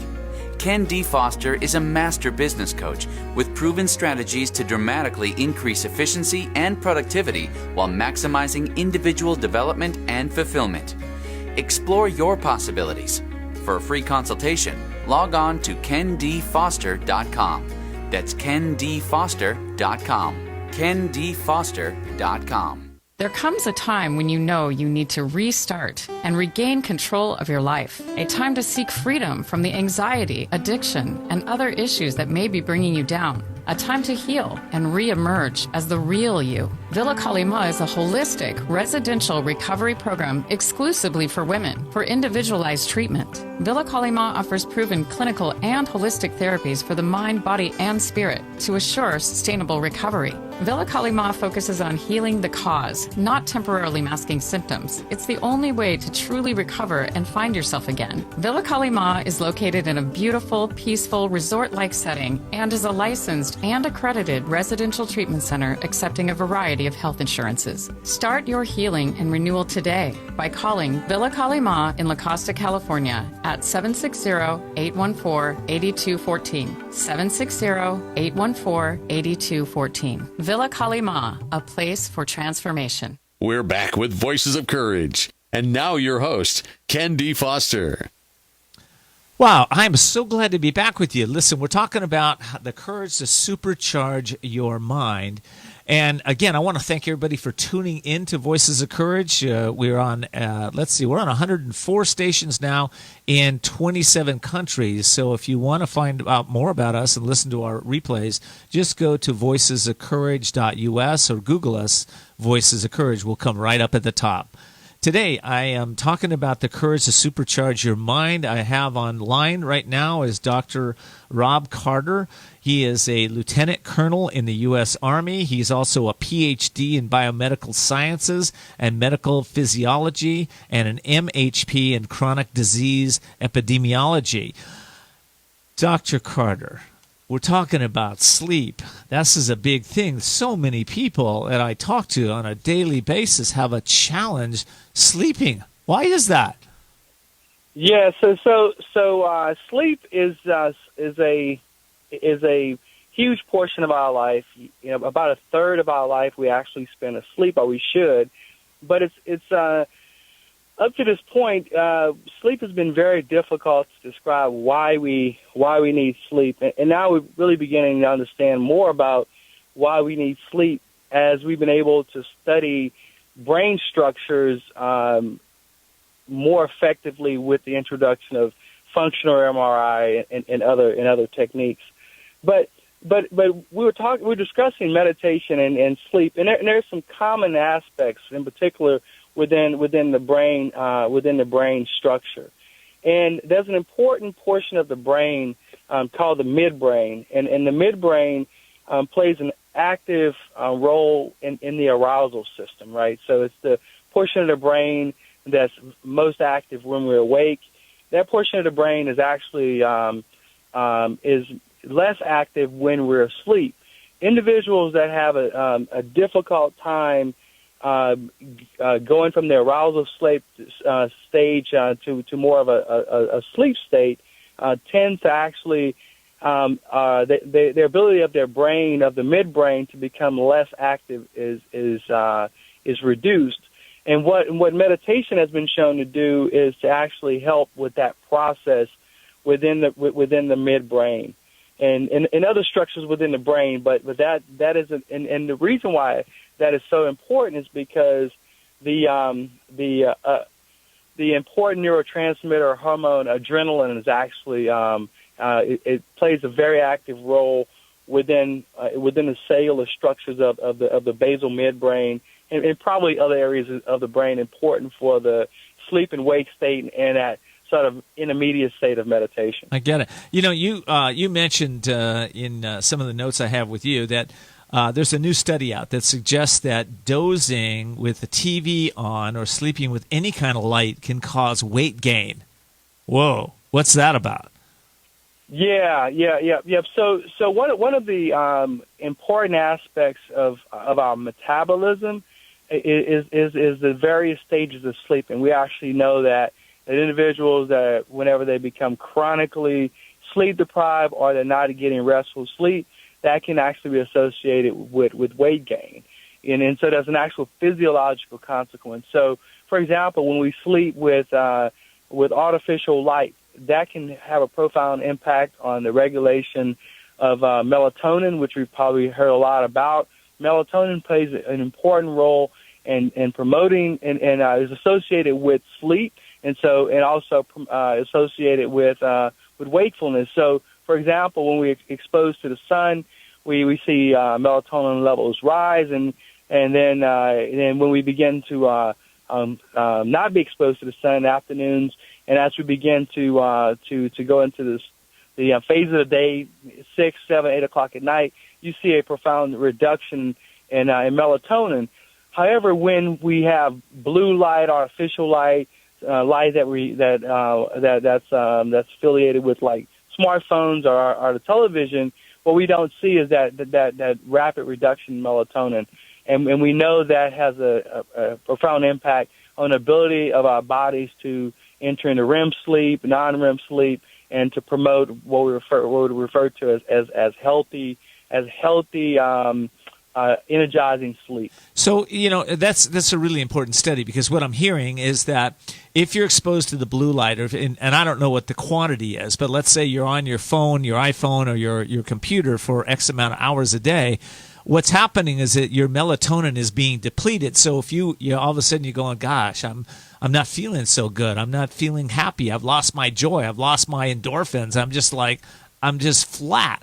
Ken D. Foster is a master business coach with proven strategies to dramatically increase efficiency and productivity while maximizing individual development and fulfillment. Explore your possibilities. For a free consultation, log on to kendfoster.com. That's kendfoster.com. kendfoster.com. There comes a time when you know you need to restart and regain control of your life. A time to seek freedom from the anxiety, addiction, and other issues that may be bringing you down. A time to heal and re-emerge as the real you. Villa Kalima is a holistic residential recovery program exclusively for women for individualized treatment. Villa Kalima offers proven clinical and holistic therapies for the mind, body, and spirit to assure sustainable recovery. Villa Kalima focuses on healing the cause, not temporarily masking symptoms. It's the only way to truly recover and find yourself again. Villa Kalima is located in a beautiful, peaceful, resort-like setting and is a licensed and accredited residential treatment center accepting a variety of health insurances. Start your healing and renewal today by calling Villa Kalima in La Costa, California at 760-814-8214. 760-814-8214. Villa Kalima, a place for transformation. We're back with Voices of Courage. And now your host, Ken D. Foster. Wow, I'm so glad to be back with you. Listen, we're talking about the courage to supercharge your mind. And again, I want to thank everybody for tuning in to Voices of Courage. We're on, we're on 104 stations now in 27 countries. So if you want to find out more about us and listen to our replays, just go to voicesofcourage.us or Google us, Voices of Courage. We'll come right up at the top. Today, I am talking about the courage to supercharge your mind. I have online right now is Dr. Rob Carter. He is a lieutenant colonel in the U.S. Army. He's also a Ph.D. in biomedical sciences and medical physiology and an MHP in chronic disease epidemiology. Dr. Carter, we're talking about sleep. This is a big thing. So many people that I talk to on a daily basis have a challenge sleeping. Why is that? Yeah, so sleep is a huge portion of our life. You know, about a third of our life we actually spend asleep, or we should. But it's up to this point, sleep has been very difficult to describe why we need sleep, and now we're really beginning to understand more about why we need sleep as we've been able to study brain structures more effectively with the introduction of functional MRI and other techniques. But we're discussing meditation and sleep, and there's some common aspects in particular within the brain structure. And there's an important portion of the brain called the midbrain, and the midbrain plays an active role in the arousal system, right? So it's the portion of the brain that's most active when we're awake. That portion of the brain is actually is less active when we're asleep. Individuals that have a difficult time going from the arousal stage to more of a sleep state tend to actually their ability of their brain, of the midbrain, to become less active is reduced. And what meditation has been shown to do is to actually help with that process within the midbrain and other structures within the brain. But that is and the reason why that is so important is because the important neurotransmitter or hormone adrenaline is actually it plays a very active role within the cellular structures of the basal midbrain and probably other areas of the brain important for the sleep and wake state and that sort of intermediate state of meditation. I get it. You mentioned in some of the notes I have with you that there's a new study out that suggests that dozing with the TV on or sleeping with any kind of light can cause weight gain. Whoa, what's that about? Yeah. So one of the important aspects of our metabolism is the various stages of sleep, and we actually know that individuals that whenever they become chronically sleep deprived or they're not getting restful sleep, that can actually be associated with weight gain, and so there's an actual physiological consequence. So, for example, when we sleep with artificial light, that can have a profound impact on the regulation of melatonin, which we've probably heard a lot about. Melatonin plays an important role in promoting and is associated with sleep, and also associated with wakefulness. So, for example, when we're exposed to the sun, we see melatonin levels rise, and then when we begin to not be exposed to the sun in the afternoons, and as we begin to go into the phase of the day, 6, 7, 8 o'clock at night, you see a profound reduction in melatonin. However, when we have blue light, artificial light, light that's affiliated with like smartphones or the television, what we don't see is that rapid reduction in melatonin, and we know that has a profound impact on the ability of our bodies to enter into REM sleep, non-REM sleep, and to promote what we refer to as healthy energizing sleep. So, that's a really important study, because what I'm hearing is that if you're exposed to the blue light, and I don't know what the quantity is, but let's say you're on your phone, your iPhone, or your computer for X amount of hours a day, what's happening is that your melatonin is being depleted. So if you all of a sudden you're going, gosh, I'm not feeling so good. I'm not feeling happy. I've lost my joy. I've lost my endorphins. I'm just flat.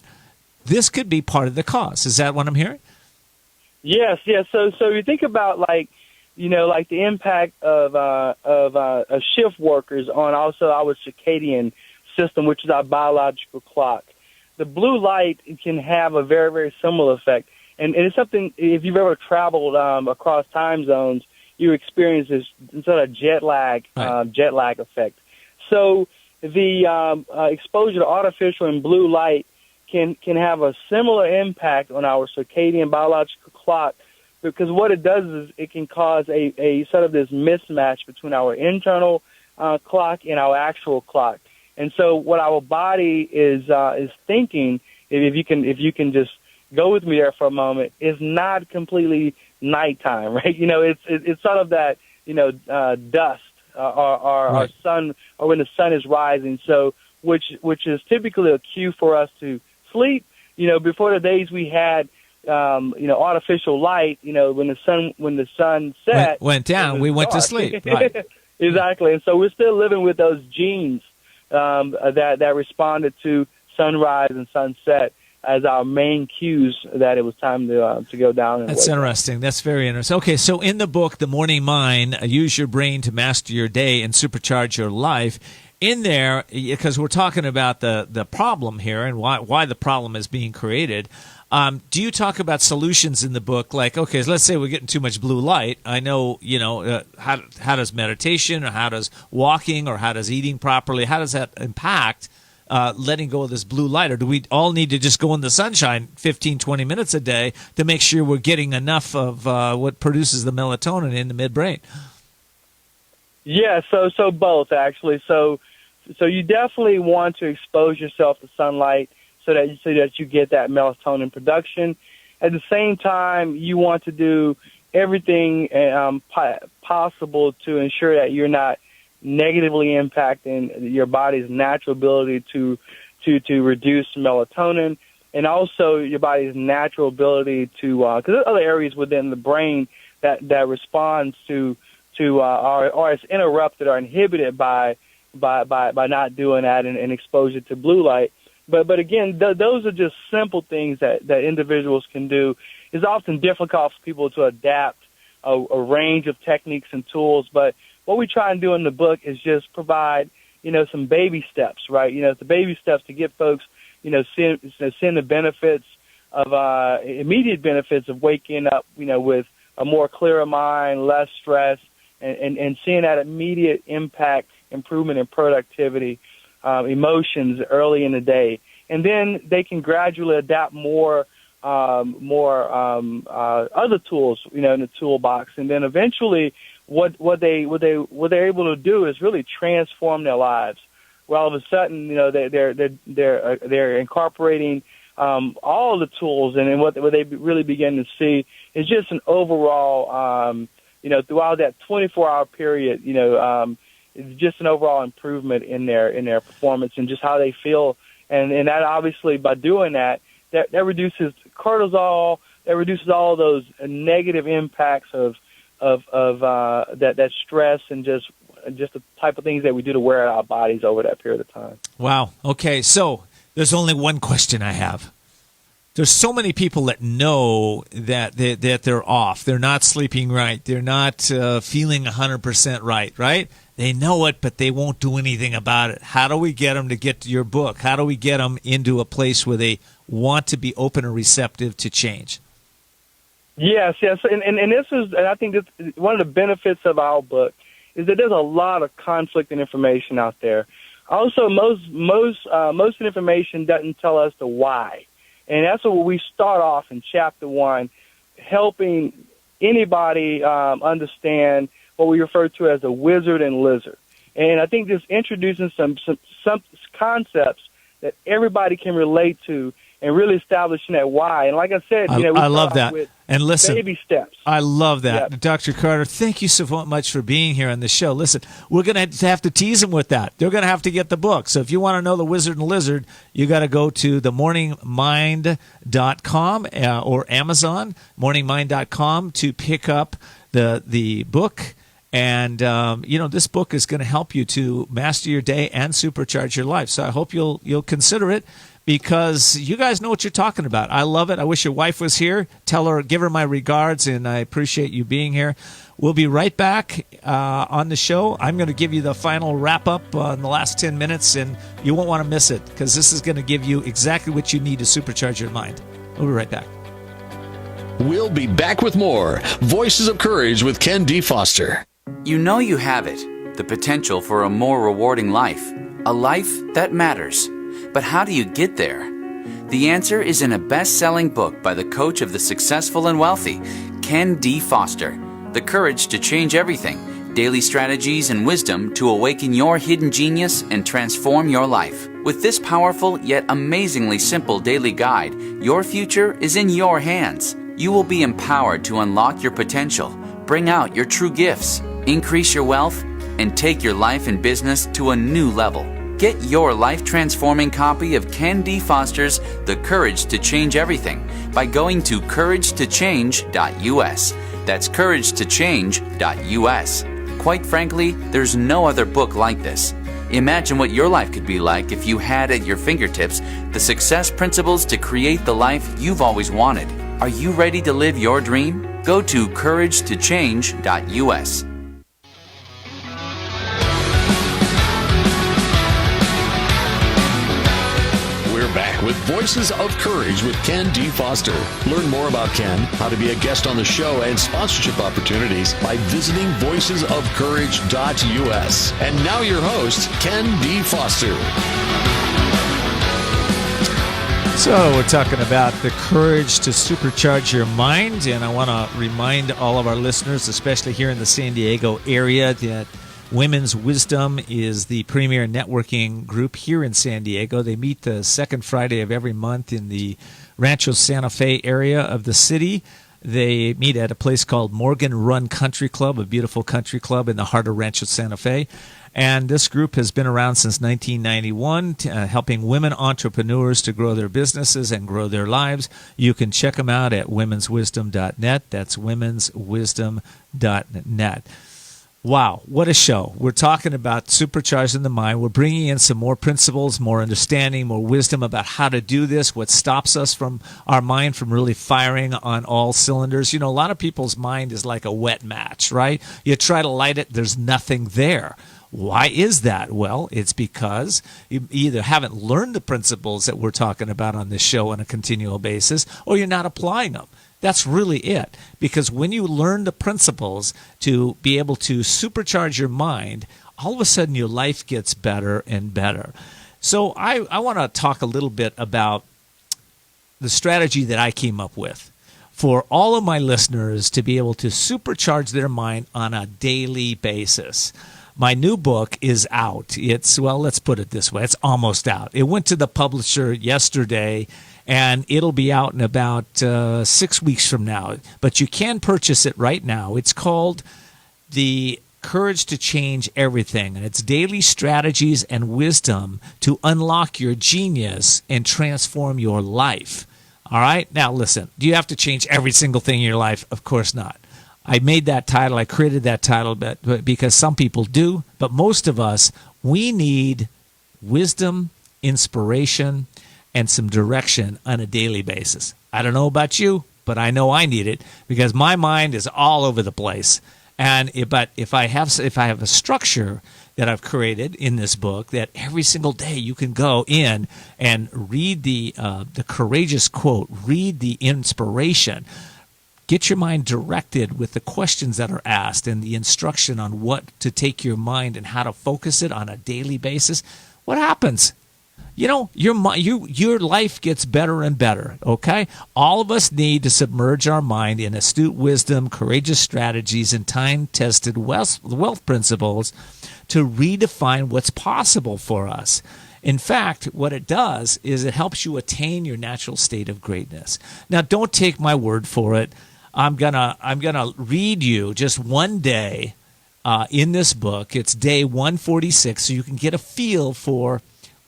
This could be part of the cause. Is that what I'm hearing? Yes. So you think about like the impact of shift workers on also our circadian system, which is our biological clock. The blue light can have a very, very similar effect, and it's something. If you've ever traveled across time zones, you experience this sort of jet lag effect. So the exposure to artificial and blue light can have a similar impact on our circadian biological clock, because what it does is it can cause a sort of this mismatch between our internal clock and our actual clock. And so what our body is thinking, if you can just go with me there for a moment, is not completely nighttime, right? It's sort of that dust or right. sun, or when the sun is rising. So which is typically a cue for us to sleep. Before the days we had artificial light, when the sun set went down, we went to sleep. Right. Exactly. And so we're still living with those genes that responded to sunrise and sunset as our main cues that it was time to go down. And That's interesting. That's very interesting. Okay, so in the book, The Morning Mind, Use Your Brain to Master Your Day and Supercharge Your Life, in there, because we're talking about the problem here and why the problem is being created, do you talk about solutions in the book? Like, okay, let's say we're getting too much blue light. I know, how does meditation, or how does walking, or how does eating properly, how does that impact letting go of this blue light? Or do we all need to just go in the sunshine 15, 20 minutes a day to make sure we're getting enough of what produces the melatonin in the midbrain? Yeah, so both, actually. So you definitely want to expose yourself to sunlight so that you get that melatonin production. At the same time, you want to do everything possible to ensure that you're not negatively impacting your body's natural ability to reduce melatonin, and also your body's natural ability to, because there's other areas within the brain that responds to or is interrupted or inhibited by not doing that and exposure to blue light. But again, those are just simple things that individuals can do. It's often difficult for people to adapt a range of techniques and tools, but what we try and do in the book is just provide, some baby steps, right? The baby steps to get folks, seeing the benefits of immediate benefits of waking up, with a more clearer mind, less stress, and seeing that immediate impact, improvement in productivity, emotions early in the day. And then they can gradually adapt more other tools, in the toolbox. And then eventually what they're able to do is really transform their lives. Well, all of a sudden, they're incorporating all the tools, and then what they really begin to see is just an overall, throughout that 24-hour period, it's just an overall improvement in their performance and just how they feel. And that obviously, by doing that reduces cortisol, that reduces all those negative impacts of that stress and just the type of things that we do to wear out our bodies over that period of time. Wow. Okay, so there's only one question I have. There's so many people that know that they're off. They're not sleeping right. They're not feeling 100% right? They know it, but they won't do anything about it. How do we get them to get to your book? How do we get them into a place where they want to be open and receptive to change? Yes. And this is, and I think this, one of the benefits of our book is that there's a lot of conflicting information out there. Also, most of the information doesn't tell us the why. And that's what we start off in Chapter 1, helping anybody understand what we refer to as a wizard and lizard. And I think just introducing some concepts that everybody can relate to and really establishing that why. And like I said, we I love that. With and listen, baby steps. I love that. Yep. Dr. Carter, thank you so much for being here on the show. Listen, we're going to have to tease them with that. They're going to have to get the book. So if you want to know the wizard and lizard, you got to go to themorningmind.com or Amazon, morningmind.com, to pick up the book. And, this book is going to help you to master your day and supercharge your life. So I hope you'll consider it, because you guys know what you're talking about. I love it. I wish your wife was here. Give her my regards, and I appreciate you being here. We'll be right back on the show. I'm going to give you the final wrap-up in the last 10 minutes, and you won't want to miss it, because this is going to give you exactly what you need to supercharge your mind. We'll be right back. We'll be back with more Voices of Courage with Ken D. Foster. You know you have it, the potential for a more rewarding life, a life that matters. But how do you get there? The answer is in a best-selling book by the coach of the successful and wealthy, Ken D. Foster, The Courage to Change Everything, Daily Strategies and Wisdom to Awaken Your Hidden Genius and Transform Your Life. With this powerful yet amazingly simple daily guide, your future is in your hands. You will be empowered to unlock your potential, bring out your true gifts, increase your wealth, and take your life and business to a new level. Get your life-transforming copy of Ken D. Foster's The Courage to Change Everything by going to couragetochange.us. That's couragetochange.us. Quite frankly, there's no other book like this. Imagine what your life could be like if you had at your fingertips the success principles to create the life you've always wanted. Are you ready to live your dream? Go to couragetochange.us. Back with Voices of Courage with Ken D. Foster. Learn more about Ken, how to be a guest on the show, and sponsorship opportunities by visiting voicesofcourage.us. And now your host, Ken D. Foster. So we're talking about the courage to supercharge your mind, and I want to remind all of our listeners, especially here in the San Diego area, that Women's Wisdom is the premier networking group here in San Diego. They meet the second Friday of every month in the Rancho Santa Fe area of the city. They meet at a place called Morgan Run Country Club, a beautiful country club in the heart of Rancho Santa Fe. And this group has been around since 1991, helping women entrepreneurs to grow their businesses and grow their lives. You can check them out at womenswisdom.net. That's womenswisdom.net. Wow, what a show. We're talking about supercharging the mind. We're bringing in some more principles, more understanding, more wisdom about how to do this, what stops us from our mind from really firing on all cylinders. You know, a lot of people's mind is like a wet match, right? You try to light it, there's nothing there. Why is that? Well, it's because you either haven't learned the principles that we're talking about on this show on a continual basis, or you're not applying them. That's really it. Because when you learn the principles to be able to supercharge your mind, all of a sudden your life gets better and better. So I want to talk a little bit about the strategy that I came up with for all of my listeners to be able to supercharge their mind on a daily basis. My new book is out. Let's put it this way. It's almost out. It went to the publisher yesterday, and it'll be out in about 6 weeks from now. But you can purchase it right now. It's called The Courage to Change Everything, and it's daily strategies and wisdom to unlock your genius and transform your life. All right? Now, listen, do you have to change every single thing in your life? Of course not. I made that title, I created that title but because some people do, but most of us, we need wisdom, inspiration, and some direction on a daily basis. I don't know about you, but I know I need it because my mind is all over the place. But if I have a structure that I've created in this book, that every single day you can go in and read the courageous quote, read the inspiration, get your mind directed with the questions that are asked and the instruction on what to take your mind and how to focus it on a daily basis. What happens? You know, your life gets better and better, okay? All of us need to submerge our mind in astute wisdom, courageous strategies, and time-tested wealth principles to redefine what's possible for us. In fact, what it does is it helps you attain your natural state of greatness. Now, don't take my word for it. I'm gonna read you just one day in this book. It's day 146, so you can get a feel for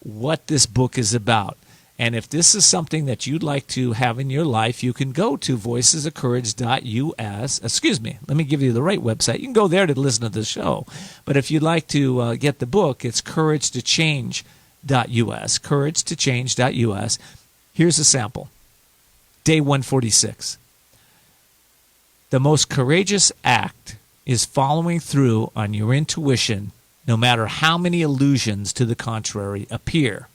what this book is about. And if this is something that you'd like to have in your life, you can go to voicesofcourage.us. Excuse me, let me give you the right website. You can go there to listen to the show. But if you'd like to get the book, it's couragetochange.us, couragetochange.us. Here's a sample. Day 146. The most courageous act is following through on your intuition, no matter how many illusions to the contrary appear.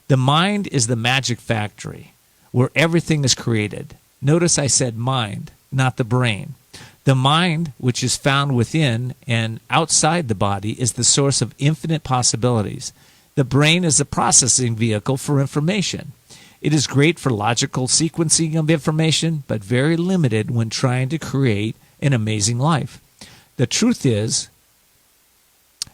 The mind is the magic factory where everything is created. Notice I said mind, not the brain. The mind, which is found within and outside the body, is the source of infinite possibilities. The brain is a processing vehicle for information. It is great for logical sequencing of information, but very limited when trying to create an amazing life. The truth is,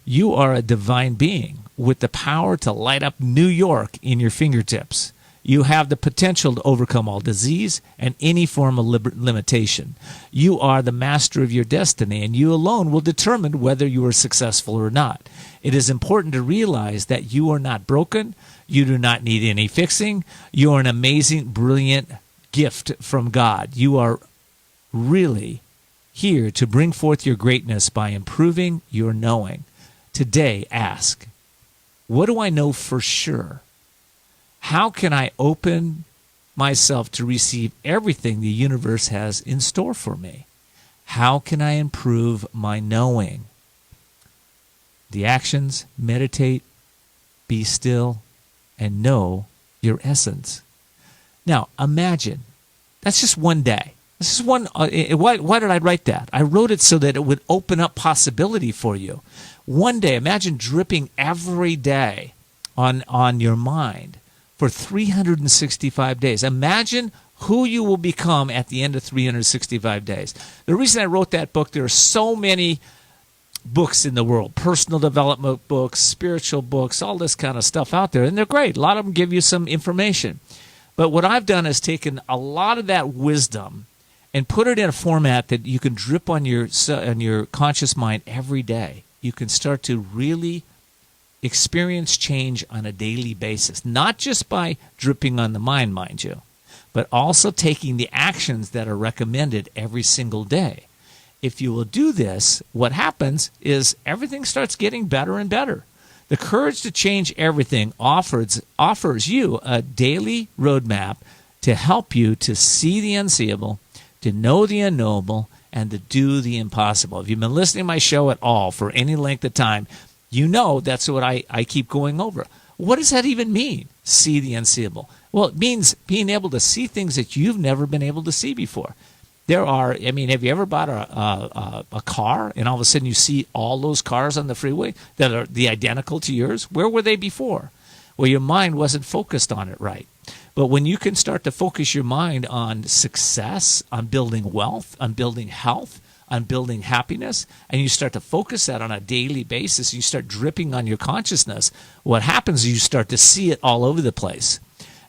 you are a divine being with the power to light up New York in your fingertips. You have the potential to overcome all disease and any form of limitation. You are the master of your destiny, and you alone will determine whether you are successful or not. It is important to realize that you are not broken. You do not need any fixing. You are an amazing, brilliant gift from God. You are really here to bring forth your greatness by improving your knowing. Today, ask, what do I know for sure? How can I open myself to receive everything the universe has in store for me? How can I improve my knowing? The actions, meditate, be still, and know your essence. Now, imagine, that's just one day. This is one. Why did I write that? I wrote it so that it would open up possibility for you. One day, imagine dripping every day on your mind for 365 days. Imagine who you will become at the end of 365 days. The reason I wrote that book, there are so many books in the world, personal development books, spiritual books, all this kind of stuff out there, and they're great. A lot of them give you some information. But what I've done is taken a lot of that wisdom and put it in a format that you can drip on your conscious mind every day. You can start to really experience change on a daily basis, not just by dripping on the mind, mind you, but also taking the actions that are recommended every single day. If you will do this, what happens is everything starts getting better and better. The Courage to Change Everything offers you a daily roadmap to help you to see the unseeable, to know the unknowable, and to do the impossible. If you've been listening to my show at all for any length of time, you know that's what I keep going over. What does that even mean, see the unseeable? Well, it means being able to see things that you've never been able to see before. Have you ever bought a car and all of a sudden you see all those cars on the freeway that are the identical to yours? Where were they before? Well, your mind wasn't focused on it right. But when you can start to focus your mind on success, on building wealth, on building health, on building happiness, and you start to focus that on a daily basis, you start dripping on your consciousness, what happens is you start to see it all over the place,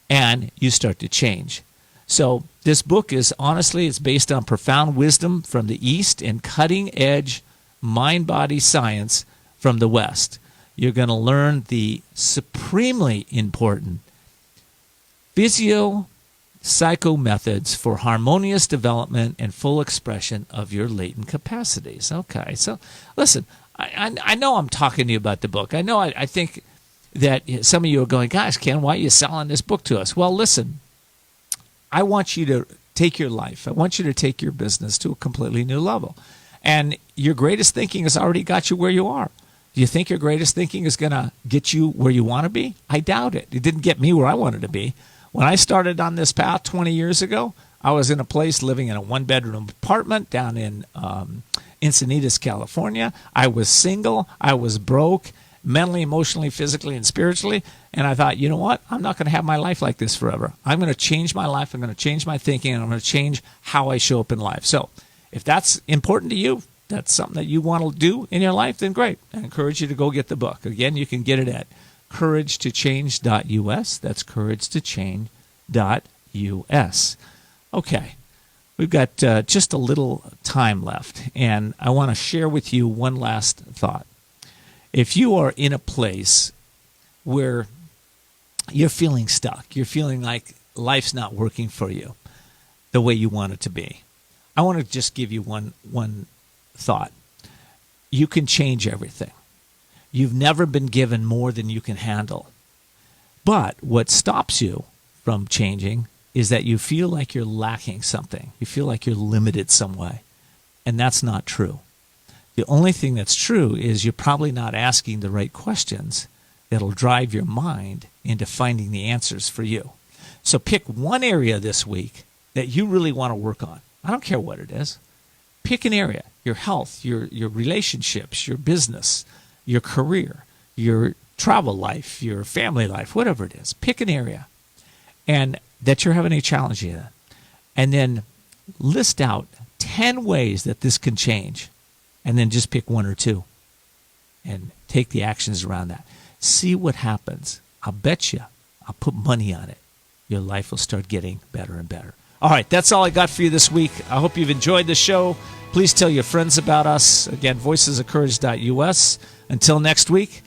and you start to change. So this book is, honestly, it's based on profound wisdom from the East and cutting-edge mind-body science from the West. You're going to learn the supremely important physio-psycho methods for harmonious development and full expression of your latent capacities. Okay, so listen, I know I'm talking to you about the book. I know I think that some of you are going, gosh, Ken, why are you selling this book to us? Well, listen, I want you to take your life. I want you to take your business to a completely new level. And your greatest thinking has already got you where you are. Do you think your greatest thinking is going to get you where you want to be? I doubt it. It didn't get me where I wanted to be. When I started on this path 20 years ago, I was in a place living in a one-bedroom apartment down in Encinitas, California. I was single. I was broke, mentally, emotionally, physically, and spiritually. And I thought, you know what? I'm not going to have my life like this forever. I'm going to change my life. I'm going to change my thinking, and I'm going to change how I show up in life. So if that's important to you, that's something that you want to do in your life, then great. I encourage you to go get the book. Again, you can get it at couragetochange.us. That's couragetochange.us. Okay, we've got just a little time left, and I want to share with you one last thought. If you are in a place where you're feeling stuck, you're feeling like life's not working for you the way you want it to be, I want to just give you one thought. You can change everything. You've never been given more than you can handle. But what stops you from changing is that you feel like you're lacking something. You feel like you're limited some way. And that's not true. The only thing that's true is you're probably not asking the right questions that'll drive your mind into finding the answers for you. So pick one area this week that you really want to work on. I don't care what it is. Pick an area, your health, your relationships, your business, your career, your travel life, your family life, whatever it is. Pick an area and that you're having a challenge in. And then list out 10 ways that this can change. And then just pick one or two and take the actions around that. See what happens. I'll bet you, I'll put money on it. Your life will start getting better and better. All right, that's all I got for you this week. I hope you've enjoyed the show. Please tell your friends about us. Again, voicesofcourage.us. Until next week,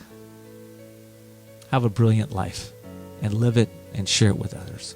have a brilliant life and live it and share it with others.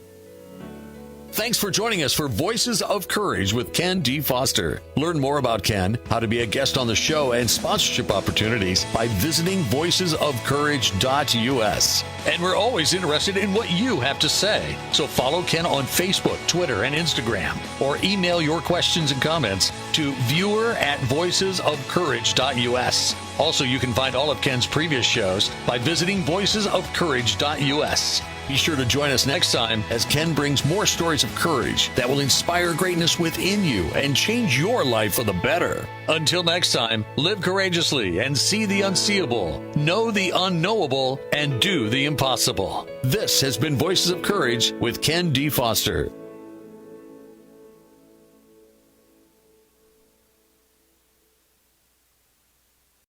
Thanks for joining us for Voices of Courage with Ken D. Foster. Learn more about Ken, how to be a guest on the show, and sponsorship opportunities by visiting voicesofcourage.us. And we're always interested in what you have to say. So follow Ken on Facebook, Twitter, and Instagram, or email your questions and comments to viewer@voicesofcourage.us. Also, you can find all of Ken's previous shows by visiting voicesofcourage.us. Be sure to join us next time as Ken brings more stories of courage that will inspire greatness within you and change your life for the better. Until next time, live courageously and see the unseeable, know the unknowable, and do the impossible. This has been Voices of Courage with Ken D. Foster.